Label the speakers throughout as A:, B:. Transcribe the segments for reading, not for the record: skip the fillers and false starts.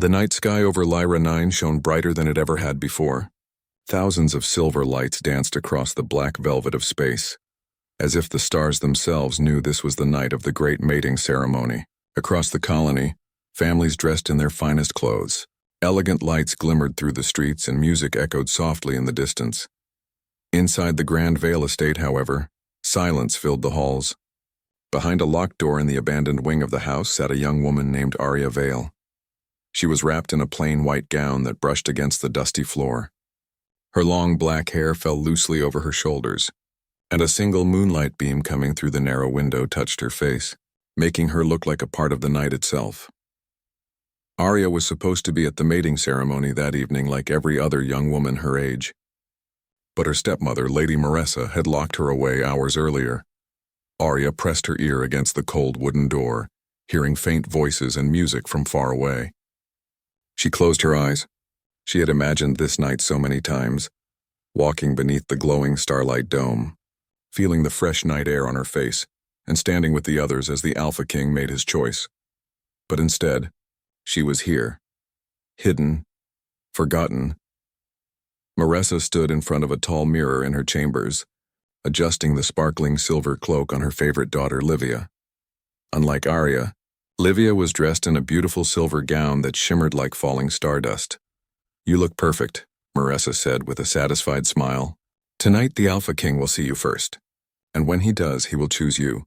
A: The night sky over Lyra 9 shone brighter than it ever had before. Thousands of silver lights danced across the black velvet of space, as if the stars themselves knew this was the night of the great mating ceremony. Across the colony, families dressed in their finest clothes. Elegant lights glimmered through the streets and music echoed softly in the distance. Inside the Grand Vale estate, however, silence filled the halls. Behind a locked door in the abandoned wing of the house sat a young woman named Arya Vale. She was wrapped in a plain white gown that brushed against the dusty floor. Her long black hair fell loosely over her shoulders, and a single moonlight beam coming through the narrow window touched her face, making her look like a part of the night itself. Arya was supposed to be at the mating ceremony that evening like every other young woman her age. But her stepmother, Lady Maressa, had locked her away hours earlier. Arya pressed her ear against the cold wooden door, hearing faint voices and music from far away. She closed her eyes. She had imagined this night so many times, walking beneath the glowing starlight dome, feeling the fresh night air on her face, and standing with the others as the Alpha King made his choice. But instead, she was here, hidden, forgotten. Maressa stood in front of a tall mirror in her chambers, adjusting the sparkling silver cloak on her favorite daughter, Livia. Unlike Arya, Livia was dressed in a beautiful silver gown that shimmered like falling stardust. "You look perfect," Maressa said with a satisfied smile. "Tonight the Alpha King will see you first, and when he does, he will choose you."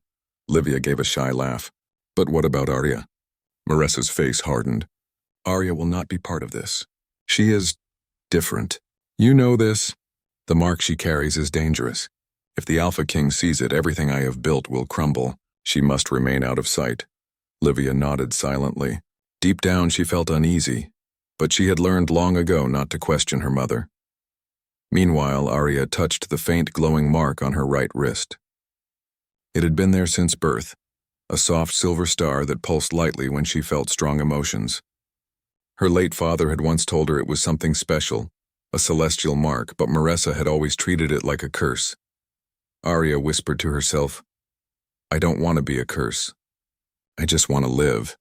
A: Livia gave a shy laugh. "But what about Arya?" Maressa's face hardened. "Arya will not be part of this. She is different. You know this. The mark she carries is dangerous. If the Alpha King sees it, everything I have built will crumble. She must remain out of sight." Livia nodded silently. Deep down she felt uneasy, but she had learned long ago not to question her mother. Meanwhile, Arya touched the faint glowing mark on her right wrist. It had been there since birth, a soft silver star that pulsed lightly when she felt strong emotions. Her late father had once told her it was something special, a celestial mark, but Maressa had always treated it like a curse. Arya whispered to herself, "I don't want to be a curse. I just want to live."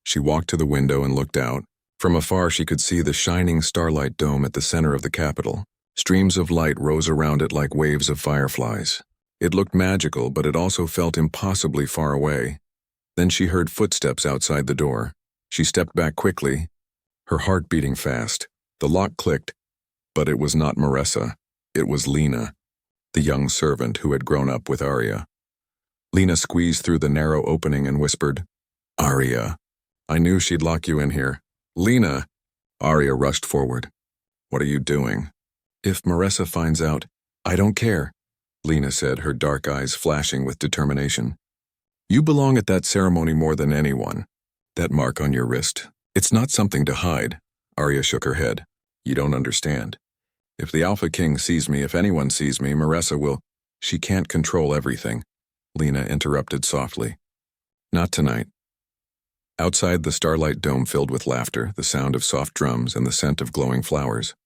A: She walked to the window and looked out. From afar she could see the shining starlight dome at the center of the capital. Streams of light rose around it like waves of fireflies. It looked magical, but it also felt impossibly far away. Then she heard footsteps outside the door. She stepped back quickly, her heart beating fast. The lock clicked, but it was not Maressa. It was Lena, the young servant who had grown up with Arya. Lena squeezed through the narrow opening and whispered, "Arya, I knew she'd lock you in here." "Lena!" Arya rushed forward. "What are you doing?" "If Maressa finds out, I don't care," Lena said, her dark eyes flashing with determination. "You belong at that ceremony more than anyone. That mark on your wrist, it's not something to hide." Arya shook her head. "You don't understand. If the Alpha King sees me, if anyone sees me, Maressa will—" "She can't control everything," Lena interrupted softly. "Not tonight." Outside, the starlight dome filled with laughter, the sound of soft drums, and the scent of glowing flowers.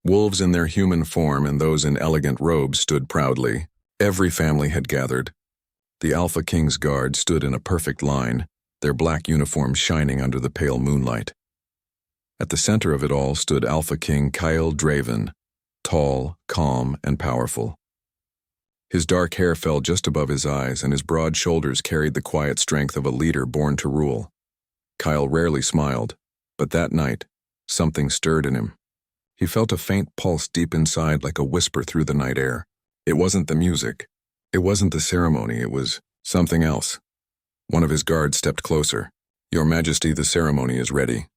A: Wolves in their human form and those in elegant robes stood proudly. Every family had gathered. The Alpha King's guard stood in a perfect line, their black uniforms shining under the pale moonlight. At the center of it all stood Alpha King Kyle Draven, tall, calm, and powerful. His dark hair fell just above his eyes, and his broad shoulders carried the quiet strength of a leader born to rule. Kyle rarely smiled, but that night, something stirred in him. He felt a faint pulse deep inside like a whisper through the night air. It wasn't the music. It wasn't the ceremony. It was something else. One of his guards stepped closer. "Your Majesty, the ceremony is ready."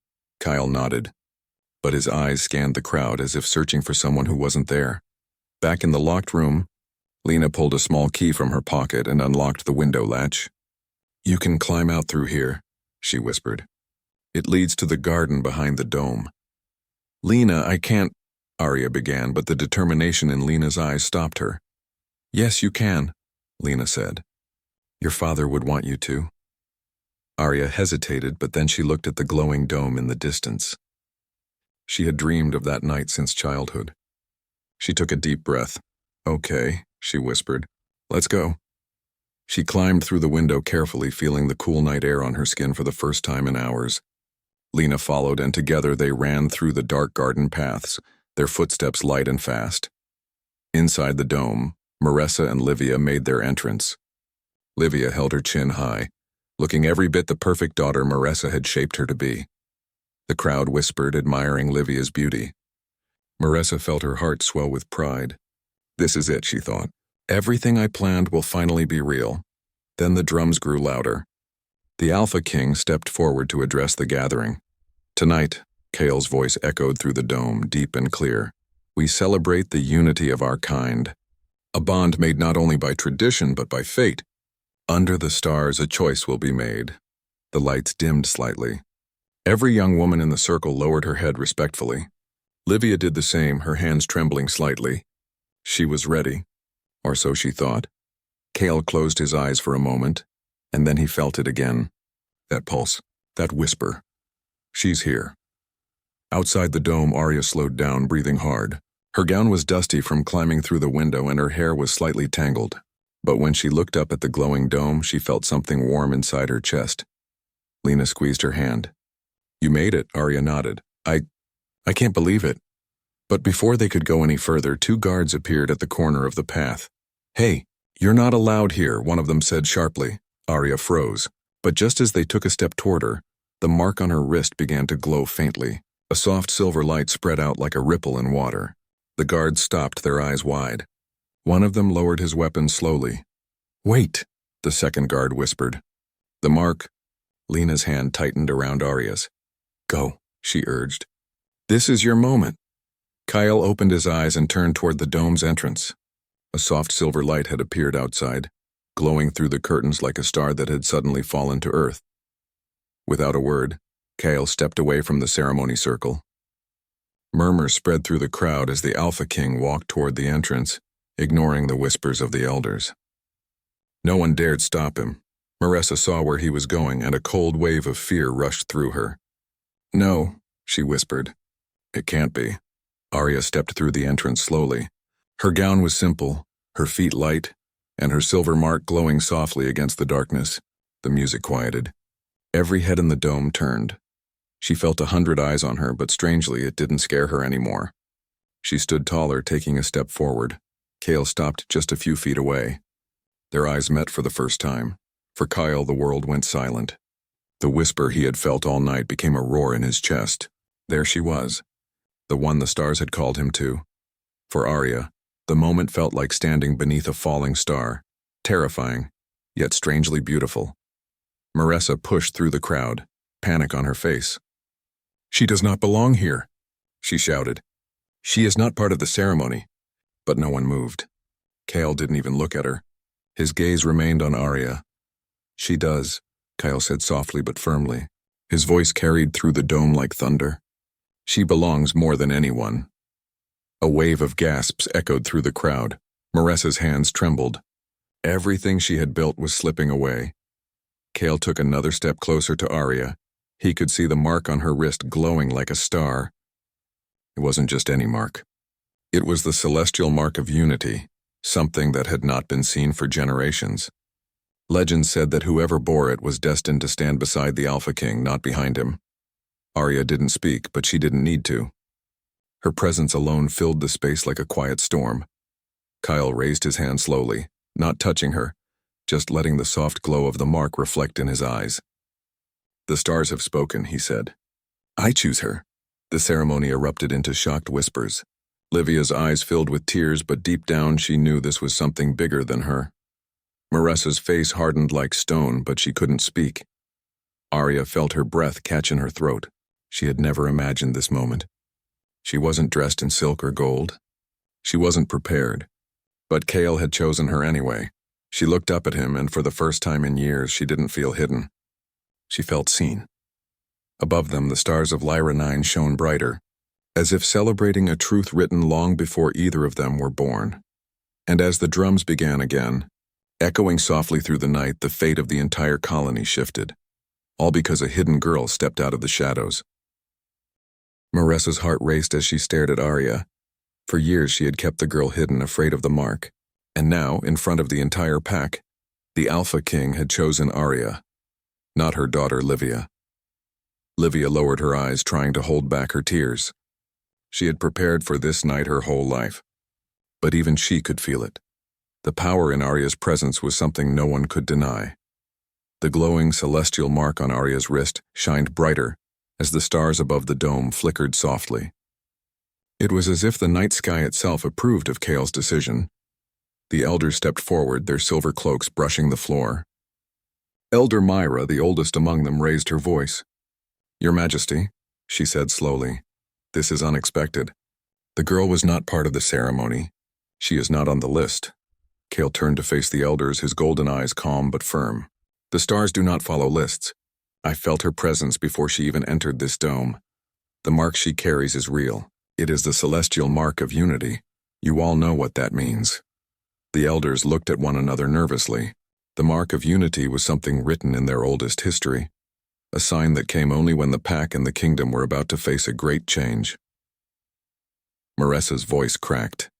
A: Kyle nodded, but his eyes scanned the crowd as if searching for someone who wasn't there. Back in the locked room, Lena pulled a small key from her pocket and unlocked the window latch. "You can climb out through here," she whispered. "It leads to the garden behind the dome." "Lena, I can't," Arya began, but the determination in Lena's eyes stopped her. "Yes, you can," Lena said. "Your father would want you to." Arya hesitated, but then she looked at the glowing dome in the distance. She had dreamed of that night since childhood. She took a deep breath. "Okay," she whispered. "Let's go." She climbed through the window carefully, feeling the cool night air on her skin for the first time in hours. Lena followed, and together they ran through the dark garden paths, their footsteps light and fast. Inside the dome, Marissa and Livia made their entrance. Livia held her chin high, looking every bit the perfect daughter Marissa had shaped her to be. The crowd whispered, admiring Livia's beauty. Marissa felt her heart swell with pride. This is it, she thought. Everything I planned will finally be real. Then the drums grew louder. The Alpha King stepped forward to address the gathering. Tonight, Kale's voice echoed through the dome, deep and clear. We celebrate the unity of our kind. A bond made not only by tradition but by fate. Under the stars, a choice will be made. The lights dimmed slightly. Every young woman in the circle lowered her head respectfully. Livia did the same, her hands trembling slightly. She was ready, or so she thought. Kale closed his eyes for a moment, and then he felt it again. That pulse, that whisper. She's here. Outside the dome, Arya slowed down, breathing hard. Her gown was dusty from climbing through the window, and her hair was slightly tangled. But when she looked up at the glowing dome, she felt something warm inside her chest. Lena squeezed her hand. You made it, Arya nodded. I can't believe it. But before they could go any further, two guards appeared at the corner of the path. Hey, you're not allowed here, one of them said sharply. Arya froze, but just as they took a step toward her, the mark on her wrist began to glow faintly. A soft silver light spread out like a ripple in water. The guards stopped, their eyes wide. One of them lowered his weapon slowly. Wait, the second guard whispered. The mark. Lena's hand tightened around Arya's. Go, she urged. This is your moment. Kyle opened his eyes and turned toward the dome's entrance. A soft silver light had appeared outside, glowing through the curtains like a star that had suddenly fallen to earth. Without a word, Kyle stepped away from the ceremony circle. Murmurs spread through the crowd as the Alpha King walked toward the entrance, ignoring the whispers of the elders. No one dared stop him. Marissa saw where he was going, and a cold wave of fear rushed through her. No, she whispered. It can't be. Arya stepped through the entrance slowly. Her gown was simple, her feet light, and her silver mark glowing softly against the darkness. The music quieted. Every head in the dome turned. She felt 100 eyes on her, but strangely it didn't scare her anymore. She stood taller, taking a step forward. Kale stopped just a few feet away. Their eyes met for the first time. For Kyle, the world went silent. The whisper he had felt all night became a roar in his chest. There she was, the one the stars had called him to. For Arya, the moment felt like standing beneath a falling star, terrifying, yet strangely beautiful. Marissa pushed through the crowd, panic on her face. She does not belong here, she shouted. She is not part of the ceremony. But no one moved. Kale didn't even look at her. His gaze remained on Arya. She does, Kyle said softly but firmly. His voice carried through the dome like thunder. She belongs more than anyone. A wave of gasps echoed through the crowd. Marissa's hands trembled. Everything she had built was slipping away. Kale took another step closer to Arya. He could see the mark on her wrist glowing like a star. It wasn't just any mark. It was the celestial mark of unity, something that had not been seen for generations. Legend said that whoever bore it was destined to stand beside the Alpha King, not behind him. Arya didn't speak, but she didn't need to. Her presence alone filled the space like a quiet storm. Kyle raised his hand slowly, not touching her, just letting the soft glow of the mark reflect in his eyes. The stars have spoken, he said. I choose her. The ceremony erupted into shocked whispers. Livia's eyes filled with tears, but deep down she knew this was something bigger than her. Marissa's face hardened like stone, but she couldn't speak. Arya felt her breath catch in her throat. She had never imagined this moment. She wasn't dressed in silk or gold. She wasn't prepared. But Kale had chosen her anyway. She looked up at him, and for the first time in years, she didn't feel hidden. She felt seen. Above them, the stars of Lyra 9 shone brighter, as if celebrating a truth written long before either of them were born. And as the drums began again, echoing softly through the night, the fate of the entire colony shifted, all because a hidden girl stepped out of the shadows. Marissa's heart raced as she stared at Arya. For years she had kept the girl hidden, afraid of the mark, and now, in front of the entire pack, the Alpha King had chosen Arya, not her daughter Livia. Livia lowered her eyes, trying to hold back her tears. She had prepared for this night her whole life, but even she could feel it. The power in Arya's presence was something no one could deny. The glowing celestial mark on Arya's wrist shined brighter as the stars above the dome flickered softly. It was as if the night sky itself approved of Chaol's decision. The elders stepped forward, their silver cloaks brushing the floor. Elder Myra, the oldest among them, raised her voice. "Your Majesty," she said slowly, "this is unexpected. The girl was not part of the ceremony. She is not on the list." Chaol turned to face the elders, his golden eyes calm but firm. "The stars do not follow lists. I felt her presence before she even entered this dome. The mark she carries is real. It is the celestial mark of unity. You all know what that means." The elders looked at one another nervously. The mark of unity was something written in their oldest history, a sign that came only when the pack and the kingdom were about to face a great change. Maresa's voice cracked.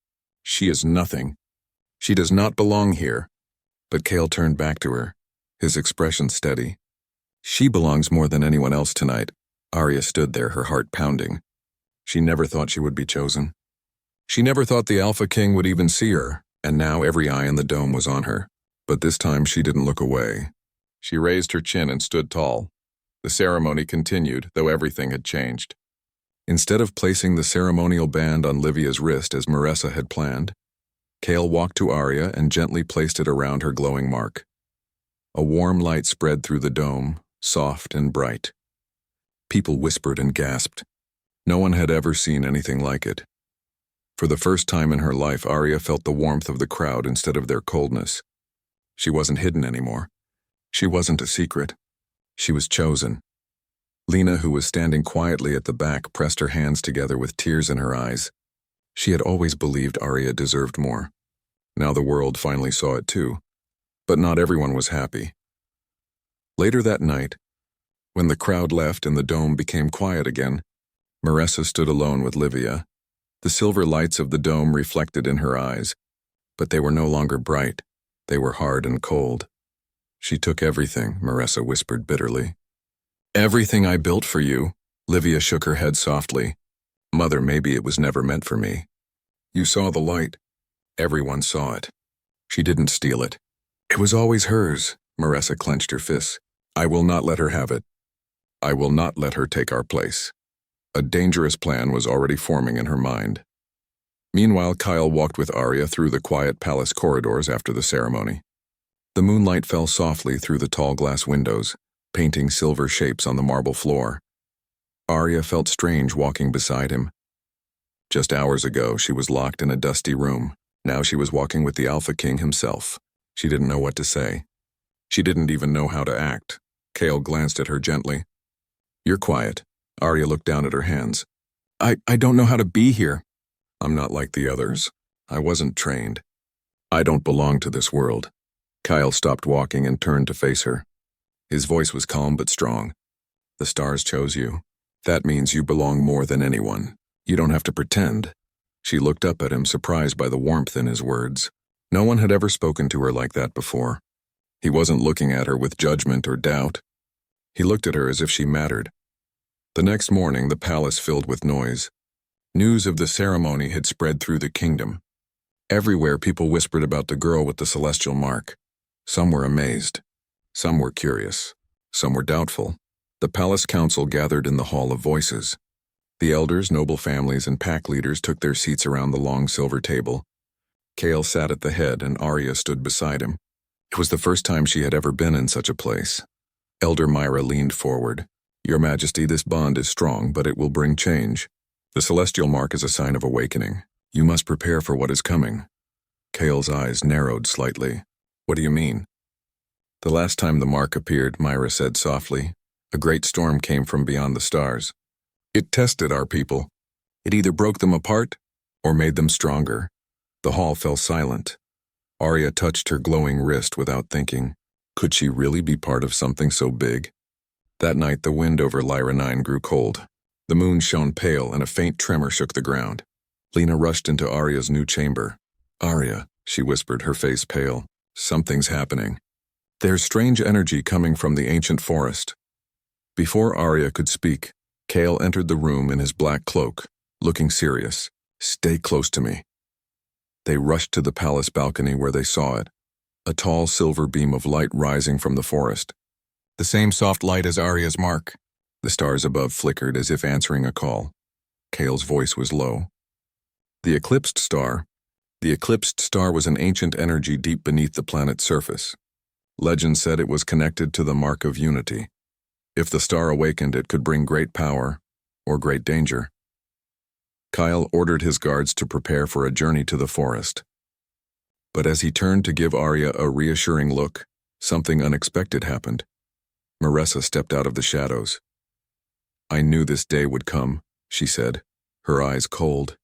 A: "She is nothing. She does not belong here." But Chaol turned back to her, his expression steady. "She belongs more than anyone else tonight." Arya stood there, her heart pounding. She never thought she would be chosen. She never thought the Alpha King would even see her, and now every eye in the dome was on her. But this time she didn't look away. She raised her chin and stood tall. The ceremony continued, though everything had changed. Instead of placing the ceremonial band on Livia's wrist as Maresa had planned, Chaol walked to Arya and gently placed it around her glowing mark. A warm light spread through the dome, soft and bright. People whispered and gasped. No one had ever seen anything like it. For the first time in her life, Arya felt the warmth of the crowd instead of their coldness. She wasn't hidden anymore. She wasn't a secret. She was chosen. Lena, who was standing quietly at the back, pressed her hands together with tears in her eyes. She had always believed Arya deserved more. Now the world finally saw it too. But not everyone was happy. Later that night, when the crowd left and the dome became quiet again, Maresa stood alone with Livia. The silver lights of the dome reflected in her eyes, but they were no longer bright. They were hard and cold. "She took everything," Maresa whispered bitterly. "Everything I built for you." Livia shook her head softly. "Mother, maybe it was never meant for me. You saw the light. Everyone saw it. She didn't steal it. It was always hers." Maresa clenched her fists. "I will not let her have it. I will not let her take our place." A dangerous plan was already forming in her mind. Meanwhile, Chaol walked with Arya through the quiet palace corridors after the ceremony. The moonlight fell softly through the tall glass windows, painting silver shapes on the marble floor. Arya felt strange walking beside him. Just hours ago, she was locked in a dusty room. Now she was walking with the Alpha King himself. She didn't know what to say. She didn't even know how to act. Chaol glanced at her gently. "You're quiet." Arya looked down at her hands. I don't know how to be here." "I'm not like the others. I wasn't trained. I don't belong to this world." Chaol stopped walking and turned to face her. His voice was calm but strong. "The stars chose you. That means you belong more than anyone. You don't have to pretend." She looked up at him, surprised by the warmth in his words. No one had ever spoken to her like that before. He wasn't looking at her with judgment or doubt. He looked at her as if she mattered. The next morning, the palace filled with noise. News of the ceremony had spread through the kingdom. Everywhere, people whispered about the girl with the celestial mark. Some were amazed. Some were curious. Some were doubtful. The palace council gathered in the Hall of Voices. The elders, noble families, and pack leaders took their seats around the long silver table. Chaol sat at the head, and Arya stood beside him. It was the first time she had ever been in such a place. Elder Myra leaned forward. "Your Majesty, this bond is strong, but it will bring change. The celestial mark is a sign of awakening. You must prepare for what is coming." Chaol's eyes narrowed slightly. "What do you mean?" "The last time the mark appeared," Myra said softly, "a great storm came from beyond the stars. It tested our people. It either broke them apart or made them stronger." The hall fell silent. Arya touched her glowing wrist without thinking. Could she really be part of something so big? That night, the wind over Lyra 9 grew cold. The moon shone pale, and a faint tremor shook the ground. Lena rushed into Arya's new chamber. "Arya," she whispered, her face pale. "Something's happening. There's strange energy coming from the ancient forest." Before Arya could speak, Kale entered the room in his black cloak, looking serious. "Stay close to me." They rushed to the palace balcony where they saw it, a tall silver beam of light rising from the forest. The same soft light as Arya's mark. The stars above flickered as if answering a call. Kale's voice was low. The eclipsed star. The eclipsed star was an ancient energy deep beneath the planet's surface. Legend said it was connected to the mark of unity. If the star awakened, it could bring great power or great danger. Kyle ordered his guards to prepare for a journey to the forest. But as he turned to give Arya a reassuring look, something unexpected happened. Maressa stepped out of the shadows. "I knew this day would come," she said, her eyes cold.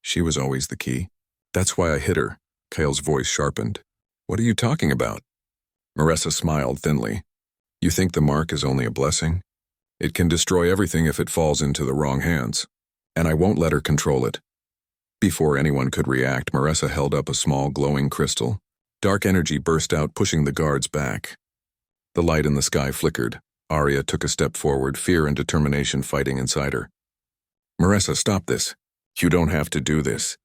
A: "She was always the key. That's why I hid her." Kyle's voice sharpened. "What are you talking about?" Maressa smiled thinly. "You think the mark is only a blessing? It can destroy everything if it falls into the wrong hands. And I won't let her control it." Before anyone could react, Maressa held up a small glowing crystal. Dark energy burst out, pushing the guards back. The light in the sky flickered. Arya took a step forward, fear and determination fighting inside her. "Maressa, stop this. You don't have to do this."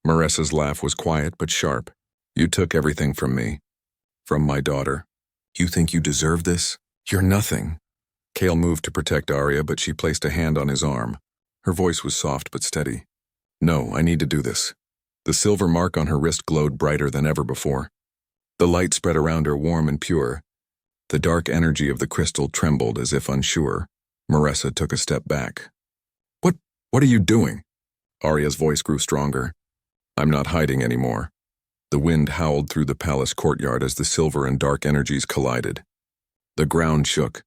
A: Maressa's laugh was quiet but sharp. "You took everything from me. From my daughter. You think you deserve this? You're nothing." Kale moved to protect Arya, but she placed a hand on his arm. Her voice was soft but steady. "No, I need to do this." The silver mark on her wrist glowed brighter than ever before. The light spread around her, warm and pure. The dark energy of the crystal trembled as if unsure. Maressa took a step back. What are you doing?" Arya's voice grew stronger. "I'm not hiding anymore." The wind howled through the palace courtyard as the silver and dark energies collided. The ground shook.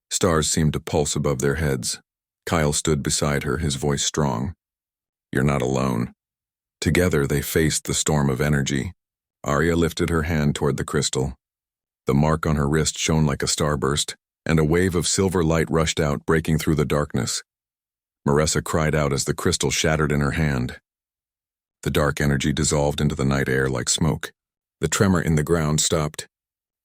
A: Stars seemed to pulse above their heads. Kyle stood beside her, his voice strong. "You're not alone." Together they faced the storm of energy. Arya lifted her hand toward the crystal. The mark on her wrist shone like a starburst, and a wave of silver light rushed out, breaking through the darkness. Maressa cried out as the crystal shattered in her hand. The dark energy dissolved into the night air like smoke. The tremor in the ground stopped.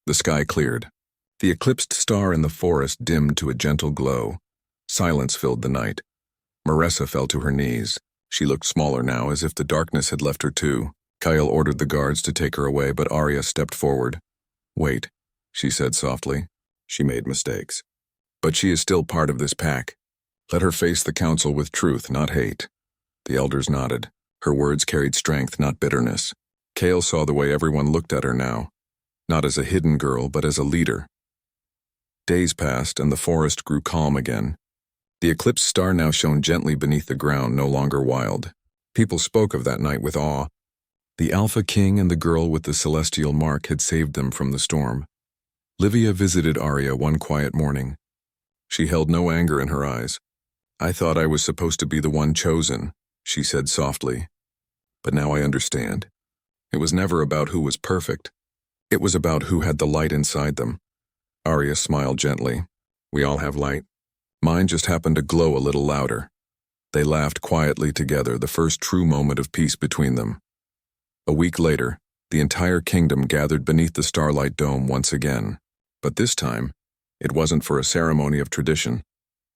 A: The sky cleared. The eclipsed star in the forest dimmed to a gentle glow. Silence filled the night. Maressa fell to her knees. She looked smaller now, as if the darkness had left her too. Kyle ordered the guards to take her away, but Arya stepped forward. "Wait," she said softly. "She made mistakes. But she is still part of this pack. Let her face the council with truth, not hate." The elders nodded. Her words carried strength, not bitterness. Kale saw the way everyone looked at her now, not as a hidden girl, but as a leader. Days passed, and the forest grew calm again. The eclipsed star now shone gently beneath the ground, no longer wild. People spoke of that night with awe. The Alpha King and the girl with the celestial mark had saved them from the storm. Livia visited Arya one quiet morning. She held no anger in her eyes. "I thought I was supposed to be the one chosen," she said softly. "But now I understand. It was never about who was perfect. It was about who had the light inside them." Arya smiled gently. "We all have light. Mine just happened to glow a little louder." They laughed quietly together, the first true moment of peace between them. A week later, the entire kingdom gathered beneath the starlight dome once again. But this time, it wasn't for a ceremony of tradition.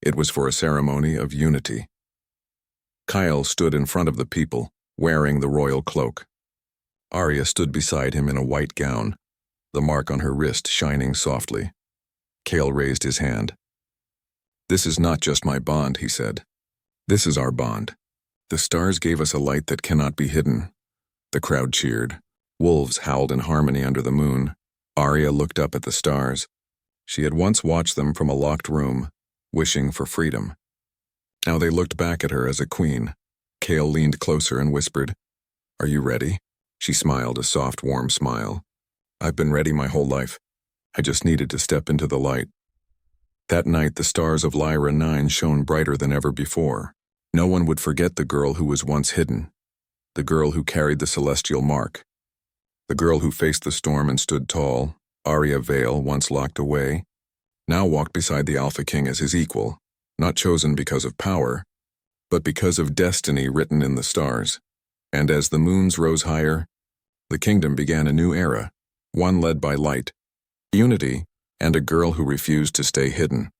A: It was for a ceremony of unity. Kyle stood in front of the people, wearing the royal cloak. Arya stood beside him in a white gown, the mark on her wrist shining softly. Kale raised his hand. "This is not just my bond," he said. "This is our bond. The stars gave us a light that cannot be hidden." The crowd cheered. Wolves howled in harmony under the moon. Arya looked up at the stars. She had once watched them from a locked room, wishing for freedom. Now they looked back at her as a queen. Kale leaned closer and whispered, "Are you ready?" She smiled, a soft, warm smile. "I've been ready my whole life. I just needed to step into the light." That night, the stars of Lyra 9 shone brighter than ever before. No one would forget the girl who was once hidden, the girl who carried the celestial mark, the girl who faced the storm and stood tall. Arya Vale, once locked away, now walked beside the Alpha King as his equal, not chosen because of power, but because of destiny written in the stars. And as the moons rose higher, the kingdom began a new era, one led by light, unity, and a girl who refused to stay hidden.